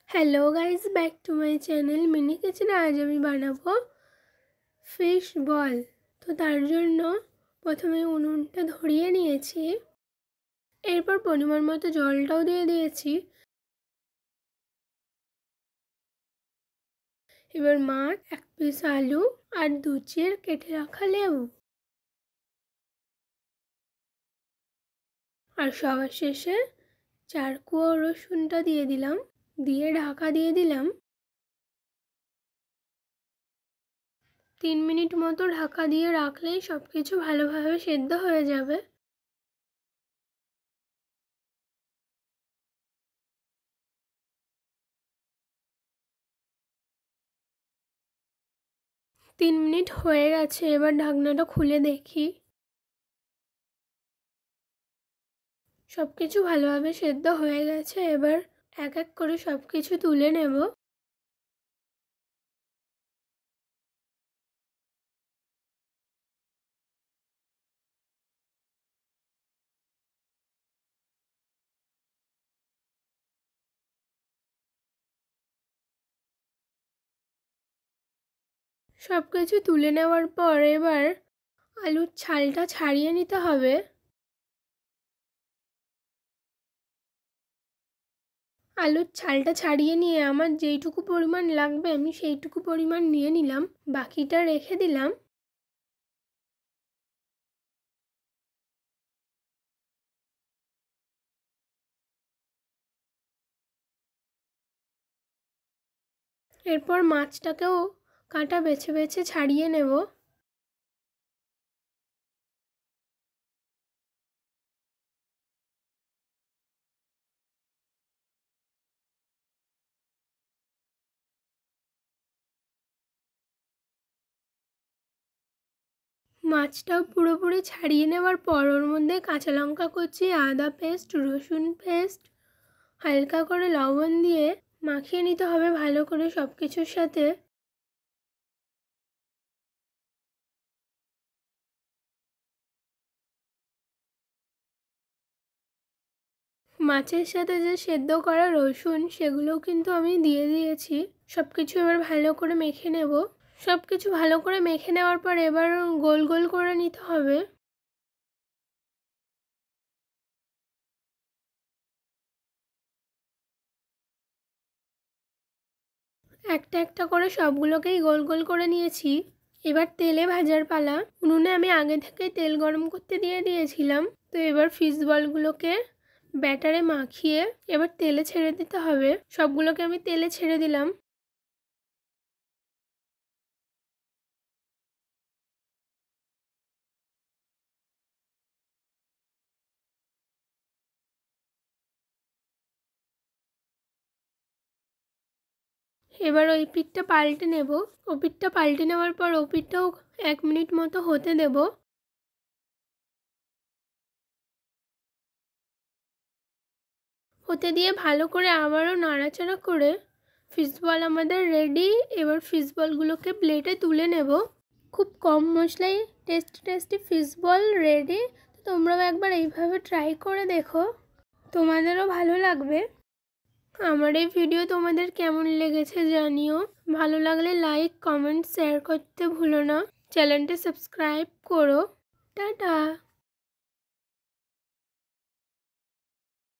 Hello guys, back to my channel mini kitchen. आज আমি বানাবো ফিশ বল। তো তার জন্য প্রথমে উনুনটা ধরিয়ে নিয়েছি, এরপর পরিমাণ মতো জলটাও দিয়ে দিয়েছি। এবার মাছ, এক পিস আলু আর দু চির কেটে রাখা লেবু আর সবার শেষে 4 কোয়া রসুনটা দিয়ে দিলাম, দিয়ে ঢাকা দিয়ে দিলাম। 3 মিনিট মতো ঢাকা দিয়ে রাখলেই সব কিছু ভালোভাবে সেদ্ধ হয়ে যাবে। তিন মিনিট হয়ে গেছে, এবার ঢাকনাটা খুলে দেখি। সব কিছু ভালোভাবে সেদ্ধ হয়ে গেছে। এবার এক এক করে সব কিছু তুলে নেব। সব কিছু তুলে নেওয়ার পর এবার আলুর ছালটা ছাড়িয়ে নিতে হবে। আলুর ছালটা ছাড়িয়ে নিয়ে আমার যেইটুকু পরিমাণ লাগবে আমি সেইটুকু পরিমাণ নিয়ে নিলাম, বাকিটা রেখে দিলাম। এরপর মাছটাকেও কাঁটা বেছে বেছে ছাড়িয়ে নেব। মাছটাও পুরোপুরি ছাড়িয়ে নেওয়ার পর ওর মধ্যে কাঁচা লঙ্কা কুচি, আদা পেস্ট, রসুন পেস্ট, হালকা করে লবণ দিয়ে মাখিয়ে নিতে হবে ভালো করে সব কিছুর সাথে। মাছের সাথে যে সেদ্ধ করা রসুন সেগুলোও কিন্তু আমি দিয়ে দিয়েছি। সব কিছু এবার ভালো করে মেখে নেব। সব কিছু ভালো করে মেখে নেওয়ার পর এবার গোল গোল করে নিতে হবে। একটা একটা করে সবগুলোকেই গোল গোল করে নিয়েছি। এবার তেলে ভাজার পালা। উনুনে আমি আগে থেকেই তেল গরম করতে দিয়ে দিয়েছিলাম। তো এবার ফিশ বলগুলোকে ব্যাটারে মাখিয়ে এবার তেলে ছেড়ে দিতে হবে। সবগুলোকে আমি তেলে ছেড়ে দিলাম। এবার ওই পিঠটা পাল্টে নেব। ও পিঠটা পাল্টে নেওয়ার পর ও পিঠটাও 1 মিনিট মতো হতে দেব। হতে দিয়ে ভালো করে আবারও নাড়াচাড়া করে ফিশ বল আমাদের রেডি। এবার ফিশ বলগুলোকে প্লেটে তুলে নেব। খুব কম মশলায় tasty tasty fish ball ready. তোমরাও একবার এইভাবে ট্রাই করে দেখো, তোমাদেরও ভালো লাগবে। আমার এই ভিডিও তোমাদের কেমন লেগেছে জানিও। ভালো লাগলে লাইক, কমেন্ট, শেয়ার করতে ভুলো না। চ্যানেলটা সাবস্ক্রাইব করো। টাটা।